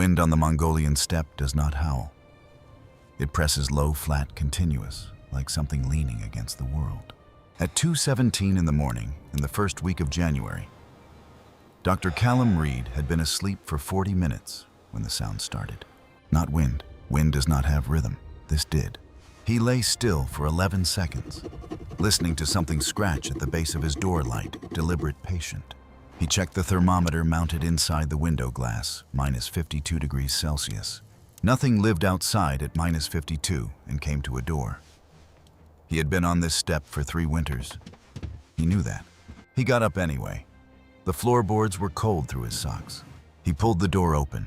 wind on the Mongolian steppe does not howl. It presses low, flat, continuous, like something leaning against the world. At 2:17 in the morning, in the first week of January, Dr. Callum Reed had been asleep for 40 minutes when the sound started. Not wind. Wind does not have rhythm. This did. He lay still for 11 seconds, listening to something scratch at the base of his door light, deliberate, patient. He checked the thermometer mounted inside the window glass, minus 52 degrees Celsius. Nothing lived outside at minus 52 and came to a door. He had been on this steppe for 3 winters. He knew that. He got up anyway. The floorboards were cold through his socks. He pulled the door open,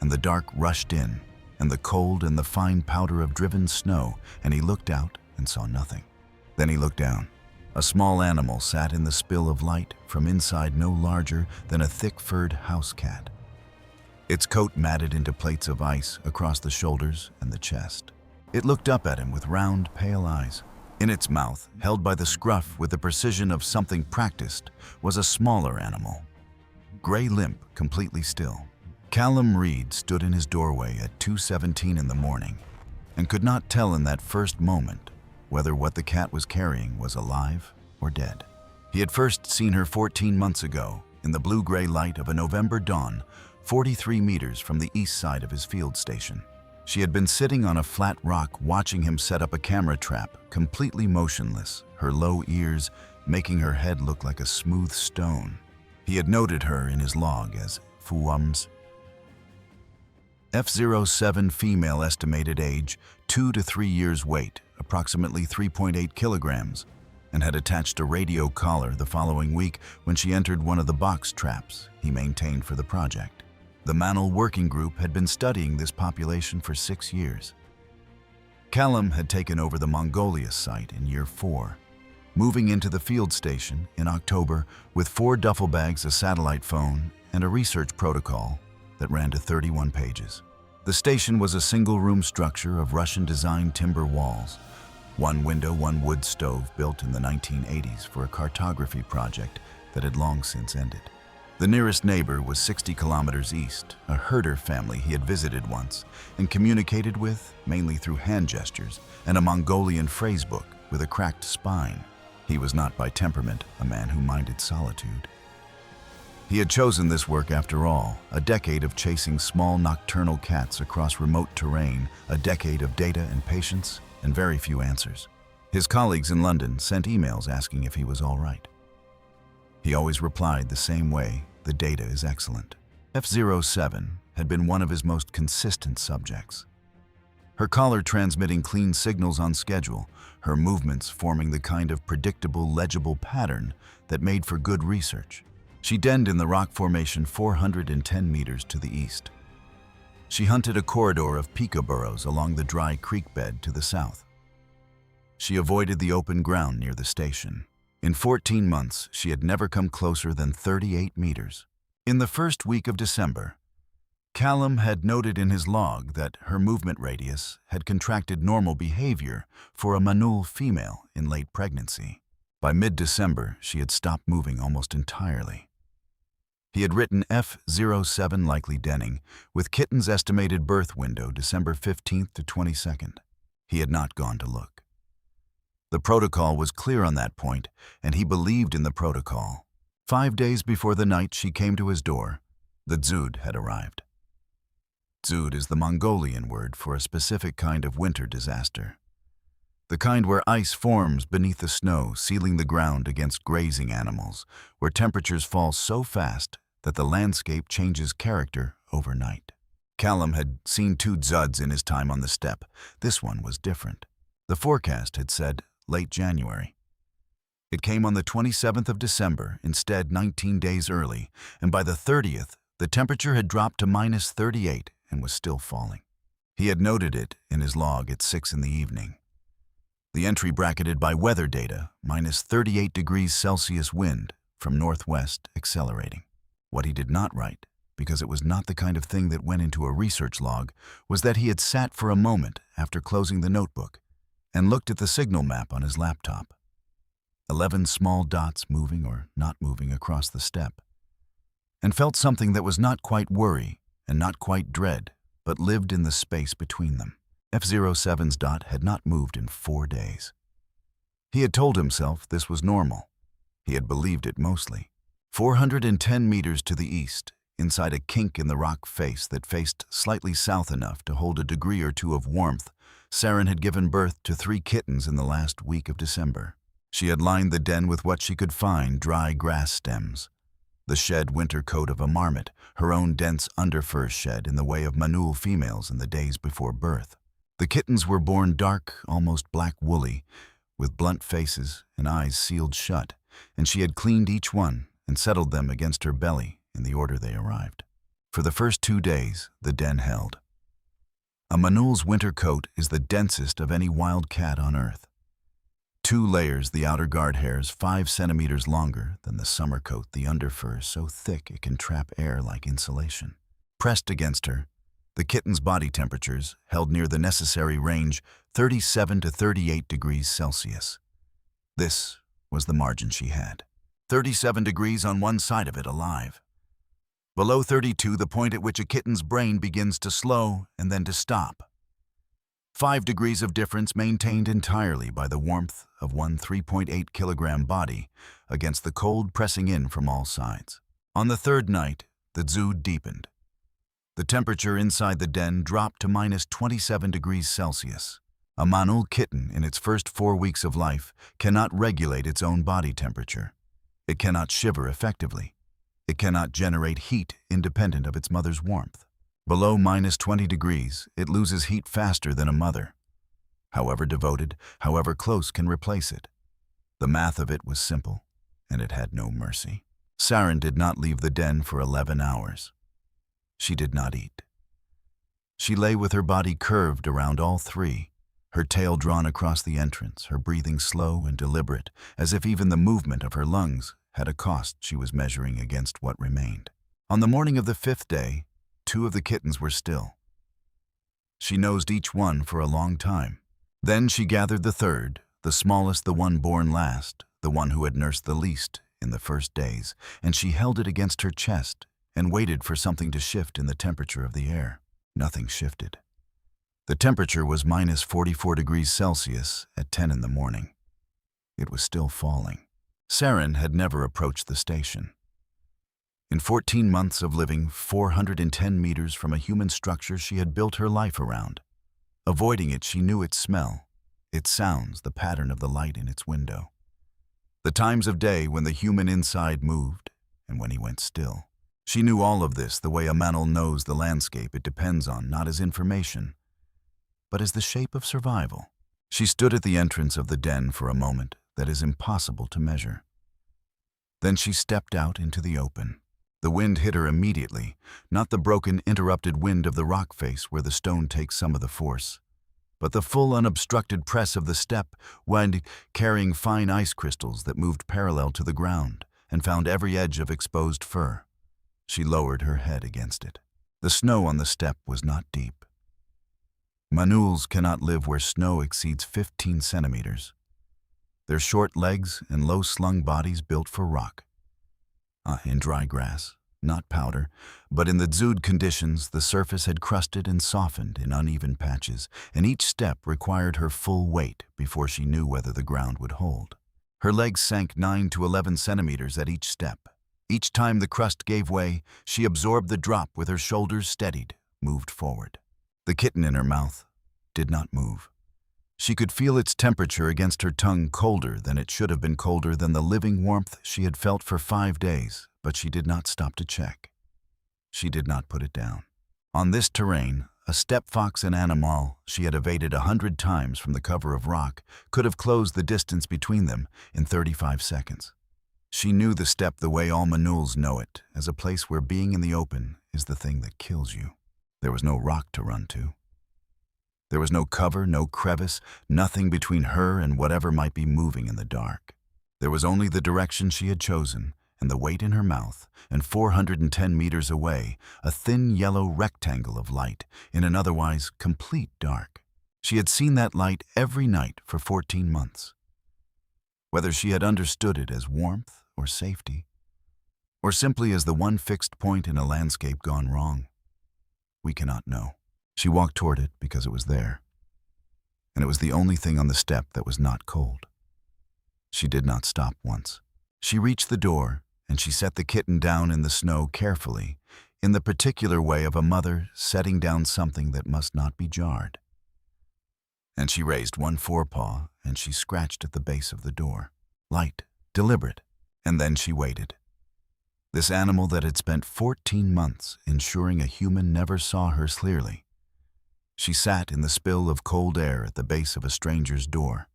and the dark rushed in, and the cold and the fine powder of driven snow, and he looked out and saw nothing. Then he looked down. A small animal sat in the spill of light from inside, no larger than a thick-furred house cat. Its coat matted into plates of ice across the shoulders and the chest. It looked up at him with round, pale eyes. In its mouth, held by the scruff with the precision of something practiced, was a smaller animal, gray limp, completely still. Callum Reed stood in his doorway at 2:17 in the morning and could not tell in that first moment whether what the cat was carrying was alive or dead. He had first seen her 14 months ago in the blue-gray light of a November dawn, 43 meters from the east side of his field station. She had been sitting on a flat rock watching him set up a camera trap, completely motionless, her low ears making her head look like a smooth stone. He had noted her in his log as Fuams. F07 female, estimated age 2 to 3 years, weight approximately 3.8 kilograms, and had attached a radio collar the following week when she entered one of the box traps he maintained for the project. The Manul working group had been studying this population for 6 years. Callum had taken over the Mongolia site in year 4, moving into the field station in October with 4 duffel bags, a satellite phone, and a research protocol that ran to 31 pages. The station was a single-room structure of Russian-designed timber walls, 1 window, 1 wood stove built in the 1980s for a cartography project that had long since ended. The nearest neighbor was 60 kilometers east, a herder family he had visited once and communicated with, mainly through hand gestures and a Mongolian phrase book with a cracked spine. He was not by temperament a man who minded solitude. He had chosen this work after all, a decade of chasing small nocturnal cats across remote terrain, a decade of data and patience, and very few answers. His colleagues in London sent emails asking if he was all right. He always replied the same way: the data is excellent. F07 had been one of his most consistent subjects. Her collar transmitting clean signals on schedule, her movements forming the kind of predictable, legible pattern that made for good research. She denned in the rock formation 410 meters to the east. She hunted a corridor of pika burrows along the dry creek bed to the south. She avoided the open ground near the station. In 14 months, she had never come closer than 38 meters. In the first week of December, Callum had noted in his log that her movement radius had contracted normal behavior for a Manul female in late pregnancy. By mid-December, she had stopped moving almost entirely. He had written F07 likely denning, with kitten's estimated birth window December 15th to 22nd. He had not gone to look. The protocol was clear on that point, and he believed in the protocol. 5 days before the night she came to his door, the Dzud had arrived. Dzud is the Mongolian word for a specific kind of winter disaster. The kind where ice forms beneath the snow, sealing the ground against grazing animals, where temperatures fall so fast that the landscape changes character overnight. Callum had seen 2 Dzuds in his time on the steppe. This one was different. The forecast had said late January. It came on the 27th of December, instead 19 days early, and by the 30th, the temperature had dropped to minus 38 and was still falling. He had noted it in his log at 6 in the evening. The entry bracketed by weather data, minus 38 degrees Celsius wind from northwest accelerating. What he did not write, because it was not the kind of thing that went into a research log, was that he had sat for a moment after closing the notebook and looked at the signal map on his laptop. 11 small dots moving or not moving across the steppe, and felt something that was not quite worry, and not quite dread, but lived in the space between them. F-07's dot had not moved in 4 days. He had told himself this was normal. He had believed it mostly. 410 meters to the east, inside a kink in the rock face that faced slightly south enough to hold a degree or two of warmth, Saren had given birth to 3 kittens in the last week of December. She had lined the den with what she could find, dry grass stems. The shed winter coat of a marmot, her own dense underfur shed in the way of Manul females in the days before birth. The kittens were born dark, almost black woolly, with blunt faces and eyes sealed shut, and she had cleaned each one and settled them against her belly in the order they arrived. For the first 2 days, the den held. A Manul's winter coat is the densest of any wild cat on earth. 2 layers, the outer guard hairs 5 centimeters longer than the summer coat, the underfur so thick it can trap air like insulation. Pressed against her, the kitten's body temperatures held near the necessary range, 37 to 38 degrees Celsius. This was the margin she had. 37 degrees on one side of it alive. Below 32, the point at which a kitten's brain begins to slow and then to stop. 5 degrees of difference maintained entirely by the warmth of one 3.8 kilogram body against the cold pressing in from all sides. On the 3rd night, the zood deepened. The temperature inside the den dropped to minus 27 degrees Celsius. A Manul kitten in its first 4 weeks of life cannot regulate its own body temperature. It cannot shiver effectively. It cannot generate heat independent of its mother's warmth. Below minus 20 degrees, it loses heat faster than a mother. However devoted, however close can replace it. The math of it was simple, and it had no mercy. Saren did not leave the den for 11 hours. She did not eat. She lay with her body curved around all 3, her tail drawn across the entrance, her breathing slow and deliberate, as if even the movement of her lungs had a cost she was measuring against what remained. On the morning of the 5th day, 2 of the kittens were still. She nosed each one for a long time. Then she gathered the 3rd, the smallest, the one born last, the one who had nursed the least in the first days, and she held it against her chest and waited for something to shift in the temperature of the air. Nothing shifted. The temperature was minus 44 degrees Celsius at 10 in the morning. It was still falling. Saren had never approached the station. In 14 months of living 410 meters from a human structure she had built her life around. Avoiding it, she knew its smell, its sounds, the pattern of the light in its window. The times of day when the human inside moved and when he went still. She knew all of this the way a Manul knows the landscape it depends on, not as information, but as the shape of survival. She stood at the entrance of the den for a moment that is impossible to measure. Then she stepped out into the open. The wind hit her immediately, not the broken, interrupted wind of the rock face where the stone takes some of the force, but the full, unobstructed press of the steppe, wind carrying fine ice crystals that moved parallel to the ground and found every edge of exposed fur. She lowered her head against it. The snow on the steppe was not deep. Manuls cannot live where snow exceeds 15 centimeters. Their short legs and low-slung bodies built for rock. In dry grass, not powder, but in the zood conditions, the surface had crusted and softened in uneven patches, and each step required her full weight before she knew whether the ground would hold. Her legs sank 9 to 11 centimeters at each step. Each time the crust gave way, she absorbed the drop with her shoulders steadied, moved forward. The kitten in her mouth did not move. She could feel its temperature against her tongue, colder than it should have been, colder than the living warmth she had felt for 5 days, but she did not stop to check. She did not put it down. On this terrain, a steppe fox and anomaly she had evaded 100 times from the cover of rock could have closed the distance between them in 35 seconds. She knew the steppe the way all Manuls know it, as a place where being in the open is the thing that kills you. There was no rock to run to. There was no cover, no crevice, nothing between her and whatever might be moving in the dark. There was only the direction she had chosen, and the weight in her mouth, and 410 meters away, a thin yellow rectangle of light in an otherwise complete dark. She had seen that light every night for 14 months. Whether she had understood it as warmth or safety, or simply as the one fixed point in a landscape gone wrong, We cannot know. She walked toward it because it was there, and it was the only thing on the step that was not cold. She did not stop once. She reached the door, and she set the kitten down in the snow carefully, in the particular way of a mother setting down something that must not be jarred. And she raised one forepaw, and she scratched at the base of the door. Light, deliberate, and then she waited. This animal that had spent 14 months ensuring a human never saw her clearly. She sat in the spill of cold air at the base of a stranger's door,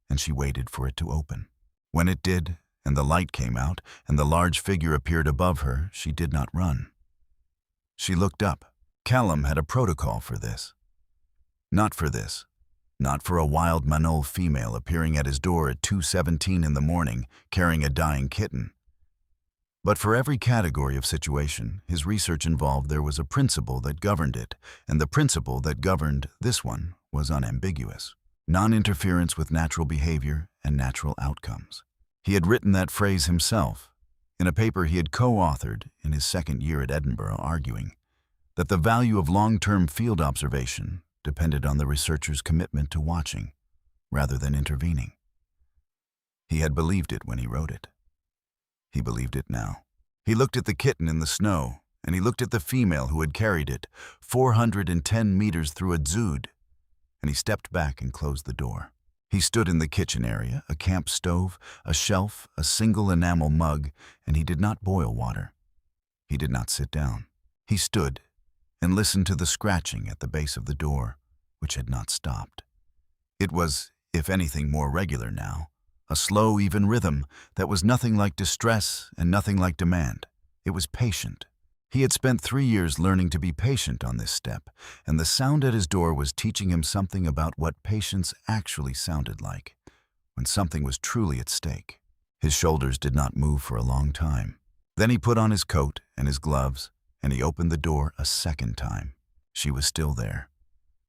and she waited for it to open. When it did, and the light came out, and the large figure appeared above her, she did not run. She looked up. Callum had a protocol for this. Not for this. Not for a wild Manul female appearing at his door at 2:17 in the morning, carrying a dying kitten. But for every category of situation, his research involved there was a principle that governed it, and the principle that governed this one was unambiguous. Non-interference with natural behavior and natural outcomes. He had written that phrase himself in a paper he had co-authored in his second year at Edinburgh, arguing that the value of long-term field observation depended on the researcher's commitment to watching rather than intervening. He had believed it when he wrote it. He believed it now. He looked at the kitten in the snow, and he looked at the female who had carried it 410 meters through a dzud, and he stepped back and closed the door. He stood in the kitchen area, a camp stove, a shelf, a single enamel mug, and he did not boil water. He did not sit down. He stood and listened to the scratching at the base of the door, which had not stopped. It was, if anything, more regular now, a slow, even rhythm that was nothing like distress and nothing like demand. It was patient. He had spent 3 years learning to be patient on this step, and the sound at his door was teaching him something about what patience actually sounded like, when something was truly at stake. His shoulders did not move for a long time. Then he put on his coat and his gloves, and he opened the door a second time. She was still there.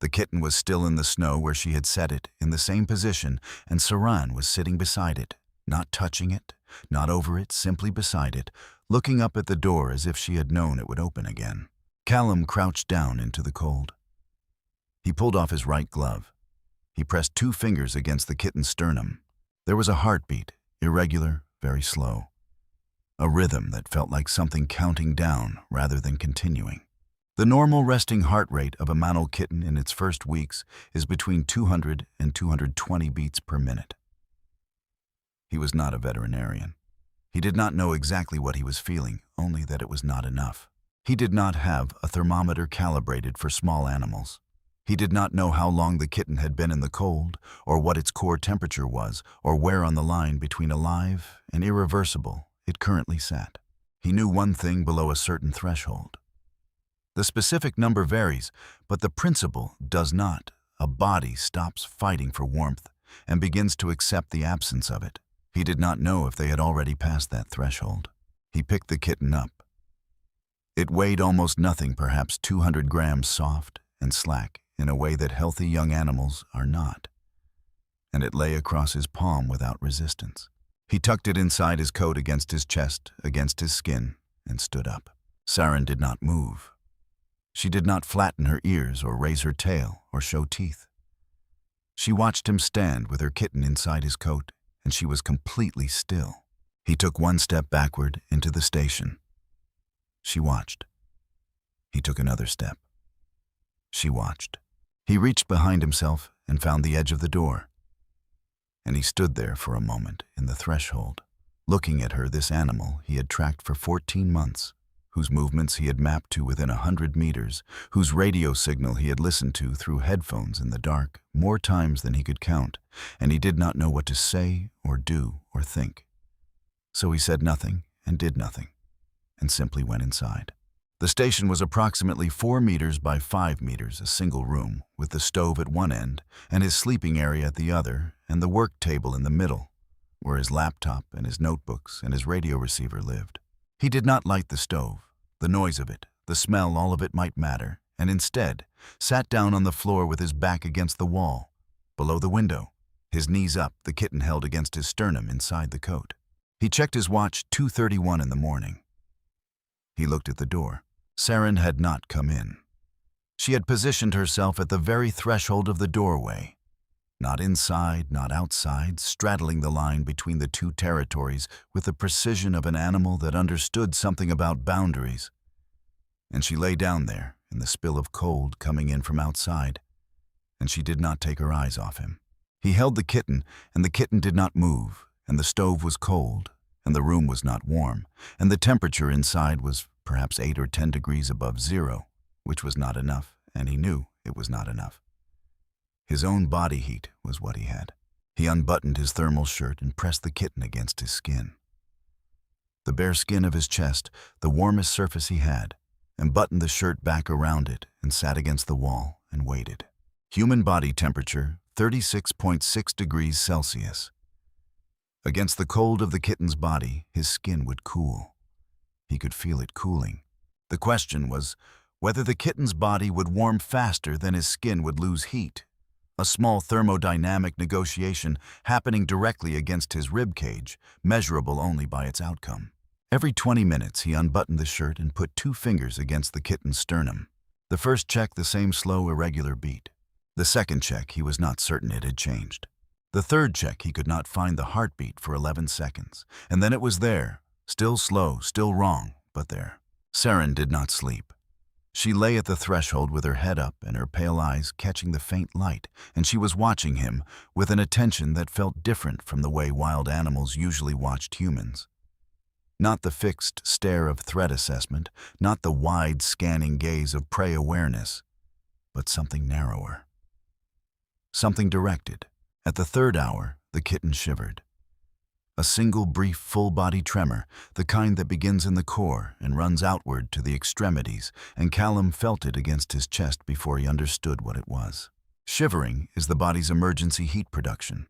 The kitten was still in the snow where she had set it, in the same position, and Saran was sitting beside it, not touching it, not over it, simply beside it, looking up at the door as if she had known it would open again. Callum crouched down into the cold. He pulled off his right glove. He pressed 2 fingers against the kitten's sternum. There was a heartbeat, irregular, very slow. A rhythm that felt like something counting down rather than continuing. The normal resting heart rate of a Manul kitten in its first weeks is between 200 and 220 beats per minute. He was not a veterinarian. He did not know exactly what he was feeling, only that it was not enough. He did not have a thermometer calibrated for small animals. He did not know how long the kitten had been in the cold, or what its core temperature was, or where on the line between alive and irreversible it currently sat. He knew one thing below a certain threshold. The specific number varies, but the principle does not. A body stops fighting for warmth and begins to accept the absence of it. He did not know if they had already passed that threshold. He picked the kitten up. It weighed almost nothing, perhaps 200 grams, soft and slack in a way that healthy young animals are not. And it lay across his palm without resistance. He tucked it inside his coat against his chest, against his skin, and stood up. Saran did not move. She did not flatten her ears or raise her tail or show teeth. She watched him stand with her kitten inside his coat, and she was completely still. He took 1 step backward into the station. She watched. He took another step. She watched. He reached behind himself and found the edge of the door. And he stood there for a moment in the threshold, looking at her, this animal he had tracked for 14 months, whose movements he had mapped to within 100 meters, whose radio signal he had listened to through headphones in the dark more times than he could count, and he did not know what to say or do or think. So he said nothing and did nothing, and simply went inside. The station was approximately 4 meters by 5 meters, a single room, with the stove at one end and his sleeping area at the other, and the work table in the middle, where his laptop and his notebooks and his radio receiver lived. He did not light the stove. The noise of it, the smell, all of it might matter, and instead sat down on the floor with his back against the wall, below the window, his knees up, the kitten held against his sternum inside the coat. He checked his watch, 2:31 in the morning. He looked at the door. Saren had not come in. She had positioned herself at the very threshold of the doorway. Not inside, not outside, straddling the line between the two territories with the precision of an animal that understood something about boundaries. And she lay down there, in the spill of cold coming in from outside, and she did not take her eyes off him. He held the kitten, and the kitten did not move, and the stove was cold, and the room was not warm, and the temperature inside was perhaps 8 or 10 degrees above zero, which was not enough, and he knew it was not enough. His own body heat was what he had. He unbuttoned his thermal shirt and pressed the kitten against his skin. The bare skin of his chest, the warmest surface he had, and buttoned the shirt back around it and sat against the wall and waited. Human body temperature, 36.6 degrees Celsius. Against the cold of the kitten's body, his skin would cool. He could feel it cooling. The question was whether the kitten's body would warm faster than his skin would lose heat. A small thermodynamic negotiation happening directly against his rib cage, measurable only by its outcome. Every 20 minutes, he unbuttoned the shirt and put 2 fingers against the kitten's sternum. The first check, the same slow, irregular beat. The second check, he was not certain it had changed. The third check, he could not find the heartbeat for 11 seconds. And then it was there, still slow, still wrong, but there. Saren did not sleep. She lay at the threshold with her head up and her pale eyes catching the faint light, and she was watching him with an attention that felt different from the way wild animals usually watched humans. Not the fixed stare of threat assessment, not the wide, scanning gaze of prey awareness, but something narrower. Something directed. At the 3rd hour, the kitten shivered. A single brief full-body tremor, the kind that begins in the core and runs outward to the extremities, and Callum felt it against his chest before he understood what it was. Shivering is the body's emergency heat production.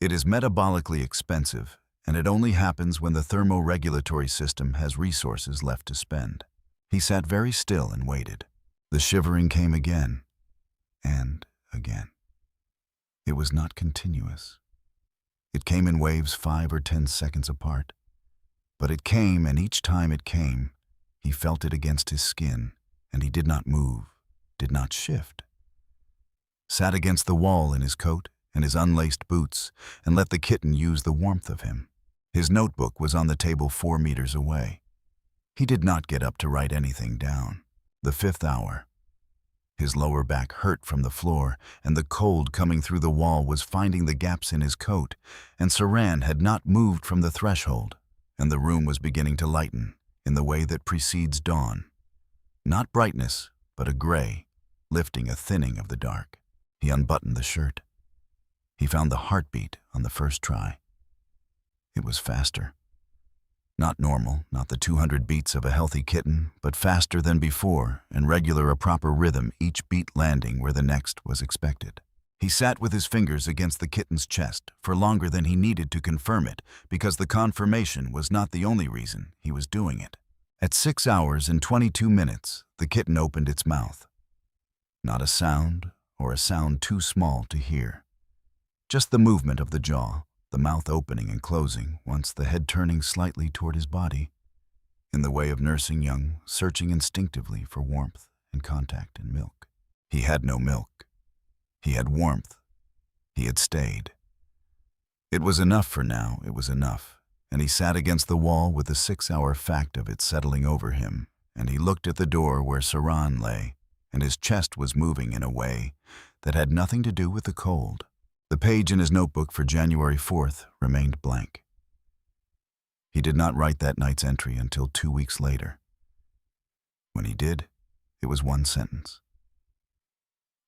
It is metabolically expensive, and it only happens when the thermoregulatory system has resources left to spend. He sat very still and waited. The shivering came again, and again. It was not continuous. It came in waves 5 or 10 seconds apart. But it came, and each time it came, he felt it against his skin, and he did not move, did not shift. Sat against the wall in his coat and his unlaced boots, and let the kitten use the warmth of him. His notebook was on the table 4 meters away. He did not get up to write anything down. The 5th hour. His lower back hurt from the floor, and the cold coming through the wall was finding the gaps in his coat, and Saren had not moved from the threshold, and the room was beginning to lighten in the way that precedes dawn. Not brightness, but a gray, lifting a thinning of the dark. He unbuttoned the shirt. He found the heartbeat on the first try. It was faster. Not normal, not the 200 beats of a healthy kitten, but faster than before and regular, a proper rhythm, each beat landing where the next was expected. He sat with his fingers against the kitten's chest for longer than he needed to confirm it, because the confirmation was not the only reason he was doing it. At 6 hours and 22 minutes, the kitten opened its mouth. Not a sound, or a sound too small to hear. Just the movement of the jaw, the mouth opening and closing, once the head turning slightly toward his body, in the way of nursing young, searching instinctively for warmth and contact and milk. He had no milk. He had warmth. He had stayed. It was enough for now, it was enough, and he sat against the wall with the 6-hour fact of it settling over him, and he looked at the door where Saren lay, and his chest was moving in a way that had nothing to do with the cold. The page in his notebook for January 4th remained blank. He did not write that night's entry until 2 weeks later. When he did, it was 1 sentence.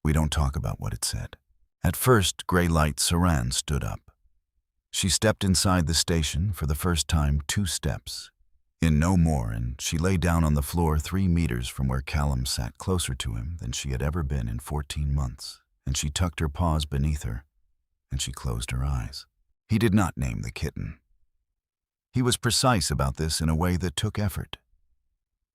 We don't talk about what it said. At first, gray light, Saren stood up. She stepped inside the station for the first time 2 steps. In no more, and she lay down on the floor 3 meters from where Callum sat, closer to him than she had ever been in 14 months, and she tucked her paws beneath her, and she closed her eyes. He did not name the kitten. He was precise about this in a way that took effort.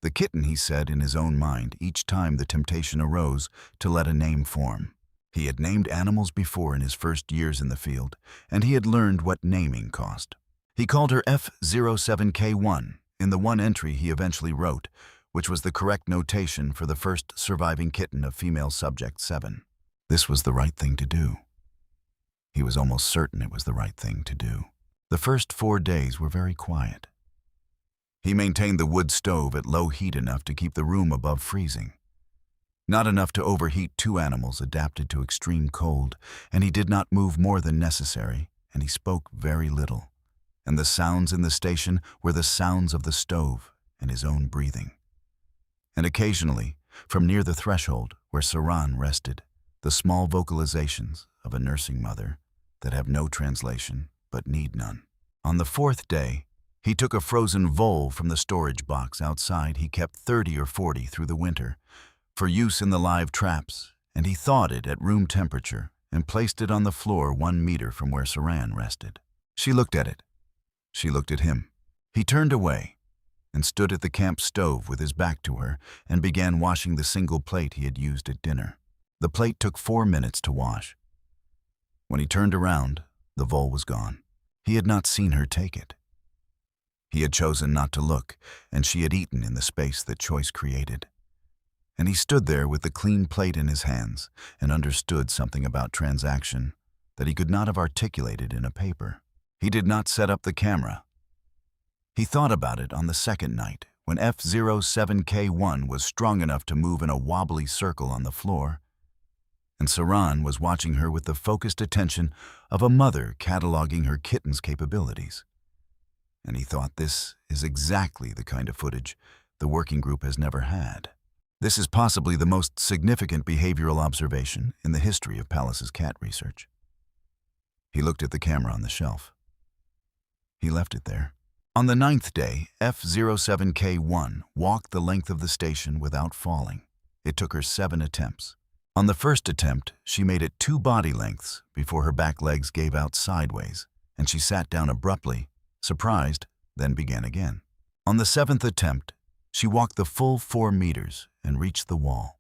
The kitten, he said in his own mind, each time the temptation arose to let a name form. He had named animals before in his first years in the field, and he had learned what naming cost. He called her F07K1 in the one entry he eventually wrote, which was the correct notation for the first surviving kitten of female subject 7. This was the right thing to do. He was almost certain it was the right thing to do. The first 4 days were very quiet. He maintained the wood stove at low heat enough to keep the room above freezing. Not enough to overheat 2 animals adapted to extreme cold, and he did not move more than necessary, and he spoke very little. And the sounds in the station were the sounds of the stove and his own breathing. And occasionally, from near the threshold where Saran rested, the small vocalizations of a nursing mother that have no translation but need none. On the 4th day, he took a frozen vole from the storage box outside he kept 30 or 40 through the winter for use in the live traps, and he thawed it at room temperature and placed it on the floor 1 meter from where Saran rested. She looked at it. She looked at him. He turned away and stood at the camp stove with his back to her and began washing the single plate he had used at dinner. The plate took 4 minutes to wash. When he turned around, the vole was gone. He had not seen her take it. He had chosen not to look, and she had eaten in the space that choice created. And he stood there with the clean plate in his hands and understood something about transaction that he could not have articulated in a paper. He did not set up the camera. He thought about it on the 2nd night when F07K1 was strong enough to move in a wobbly circle on the floor, and Saran was watching her with the focused attention of a mother cataloging her kitten's capabilities. And he thought, this is exactly the kind of footage the working group has never had. This is possibly the most significant behavioral observation in the history of Pallas's cat research. He looked at the camera on the shelf. He left it there. On the 9th day, F07K1 walked the length of the station without falling. It took her 7 attempts. On the first attempt, she made it 2 body lengths before her back legs gave out sideways, and she sat down abruptly, surprised, then began again. On the 7th attempt, she walked the full 4 meters and reached the wall,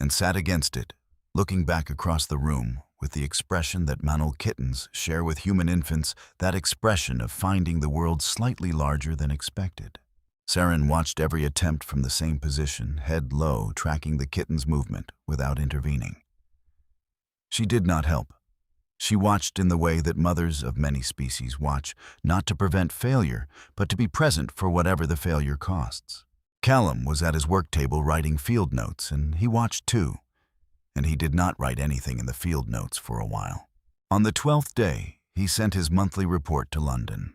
and sat against it, looking back across the room with the expression that Manul kittens share with human infants, that expression of finding the world slightly larger than expected. Saran watched every attempt from the same position, head low, tracking the kitten's movement without intervening. She did not help. She watched in the way that mothers of many species watch, not to prevent failure, but to be present for whatever the failure costs. Callum was at his work table writing field notes, and he watched too. And he did not write anything in the field notes for a while. On the 12th day, he sent his monthly report to London.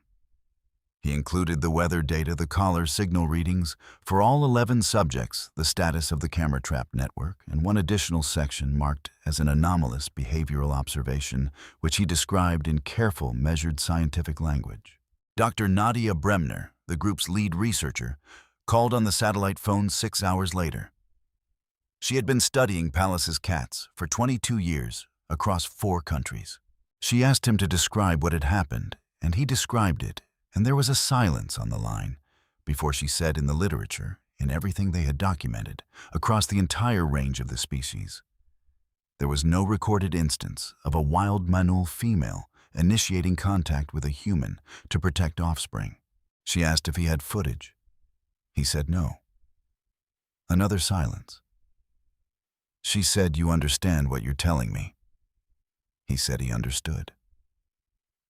He included the weather data, the collar signal readings, for all 11 subjects, the status of the camera trap network, and 1 additional section marked as an anomalous behavioral observation, which he described in careful, measured scientific language. Dr. Nadia Bremner, the group's lead researcher, called on the satellite phone 6 hours later. She had been studying Pallas's cats for 22 years across 4 countries. She asked him to describe what had happened, and he described it, and there was a silence on the line before she said, in the literature, in everything they had documented, across the entire range of the species, there was no recorded instance of a wild Manul female initiating contact with a human to protect offspring. She asked if he had footage. He said no. Another silence. She said, "You understand what you're telling me?" He said he understood.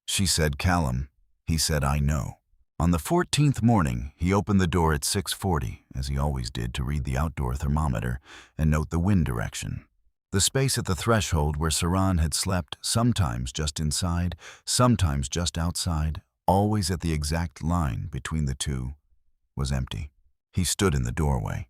She said, "Callum." He said, "I know." On the 14th morning, he opened the door at 6:40, as he always did, to read the outdoor thermometer and note the wind direction. The space at the threshold where Saran had slept, sometimes just inside, sometimes just outside, always at the exact line between the two, was empty. He stood in the doorway.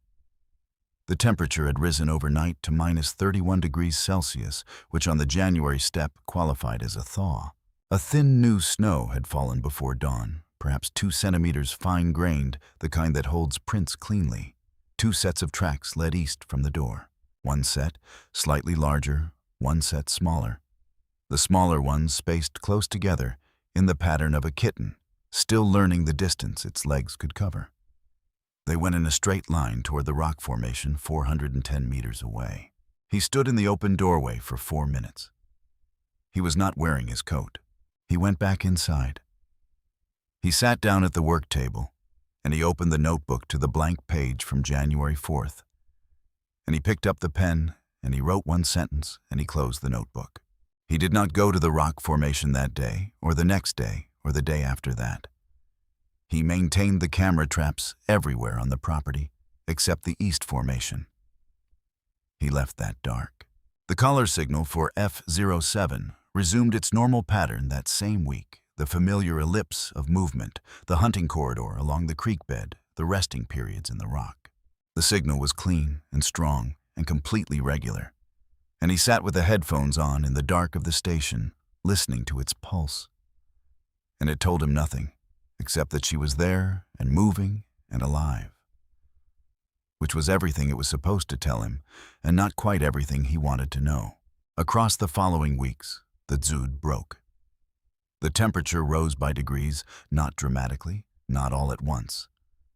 The temperature had risen overnight to -31 degrees Celsius, which on the January steppe qualified as a thaw. A thin new snow had fallen before dawn, perhaps 2 centimeters fine-grained, the kind that holds prints cleanly. 2 sets of tracks led east from the door. 1 set, slightly larger, 1 set smaller. The smaller ones spaced close together in the pattern of a kitten, still learning the distance its legs could cover. They went in a straight line toward the rock formation 410 meters away. He stood in the open doorway for 4 minutes. He was not wearing his coat. He went back inside. He sat down at the work table and he opened the notebook to the blank page from January 4th. And he picked up the pen, and he wrote one sentence, and he closed the notebook. He did not go to the rock formation that day, or the next day, or the day after that. He maintained the camera traps everywhere on the property, except the east formation. He left that dark. The collar signal for F07 resumed its normal pattern that same week, the familiar ellipse of movement, the hunting corridor along the creek bed, the resting periods in the rock. The signal was clean and strong and completely regular, and he sat with the headphones on in the dark of the station, listening to its pulse. And it told him nothing, except that she was there and moving and alive. Which was everything it was supposed to tell him, and not quite everything he wanted to know. Across the following weeks, the Dzud broke. The temperature rose by degrees, not dramatically, not all at once,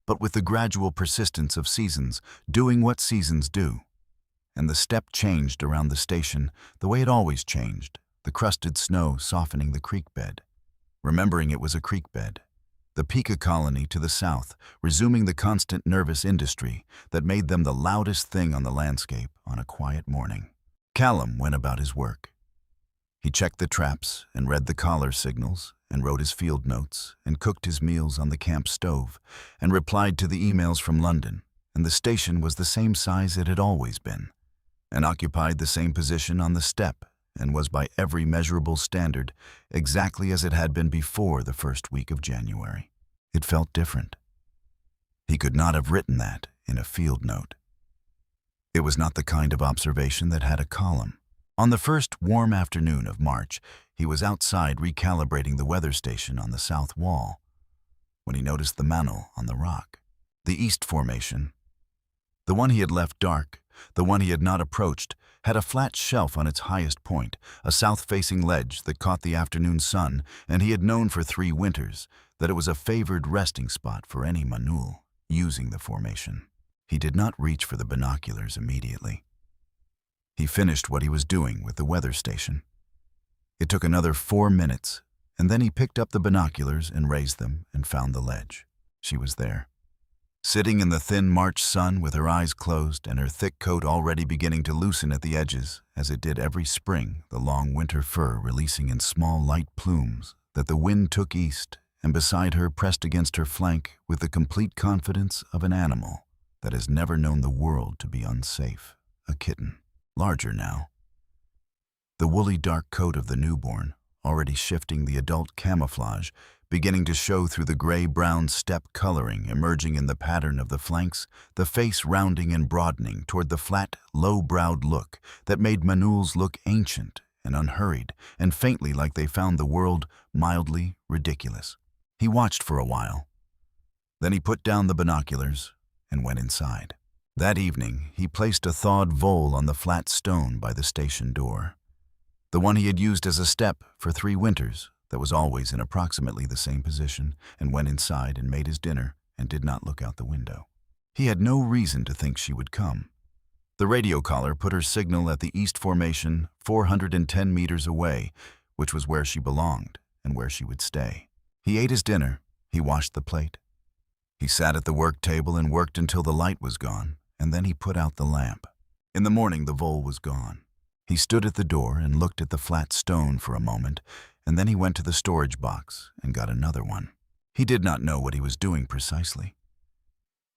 but with the gradual persistence of seasons doing what seasons do. And the steppe changed around the station the way it always changed, the crusted snow softening the creek bed. Remembering it was a creek bed, the Pika colony to the south, resuming the constant nervous industry that made them the loudest thing on the landscape on a quiet morning. Callum went about his work. He checked the traps and read the collar signals and wrote his field notes and cooked his meals on the camp stove and replied to the emails from London, and the station was the same size it had always been, and occupied the same position on the steppe and was by every measurable standard exactly as it had been before the first week of January. It felt different. He could not have written that in a field note. It was not the kind of observation that had a column. On the first warm afternoon of March, he was outside recalibrating the weather station on the south wall when he noticed the Manul on the rock. The east formation, the one he had left dark, the one he had not approached, had a flat shelf on its highest point, a south-facing ledge that caught the afternoon sun, and he had known for 3 winters that it was a favored resting spot for any Manul using the formation. He did not reach for the binoculars immediately. He finished what he was doing with the weather station. It took another 4 minutes, and then he picked up the binoculars and raised them and found the ledge. She was there, sitting in the thin March sun with her eyes closed and her thick coat already beginning to loosen at the edges, as it did every spring, the long winter fur releasing in small light plumes that the wind took east, and beside her, pressed against her flank with the complete confidence of an animal that has never known the world to be unsafe, a kitten, larger now. The woolly dark coat of the newborn, already shifting the adult camouflage, beginning to show through the gray-brown steppe coloring emerging in the pattern of the flanks, the face rounding and broadening toward the flat, low-browed look that made Manul's look ancient and unhurried and faintly like they found the world mildly ridiculous. He watched for a while. Then he put down the binoculars and went inside. That evening, he placed a thawed vole on the flat stone by the station door, the one he had used as a steppe for 3 winters, that was always in approximately the same position, and went inside and made his dinner and did not look out the window. He had no reason to think she would come. The radio collar put her signal at the east formation 410 meters away, which was where she belonged and where she would stay. He ate his dinner. He washed the plate. He sat at the work table and worked until the light was gone, and then he put out the lamp. In the morning, the vole was gone. He stood at the door and looked at the flat stone for a moment, and then he went to the storage box and got another one. He did not know what he was doing precisely.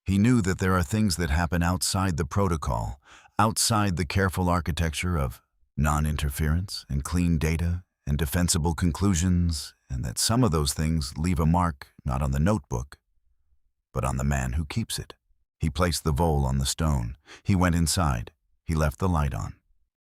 He knew that there are things that happen outside the protocol, outside the careful architecture of non-interference and clean data and defensible conclusions, and that some of those things leave a mark not on the notebook, but on the man who keeps it. He placed the vole on the stone. He went inside. He left the light on.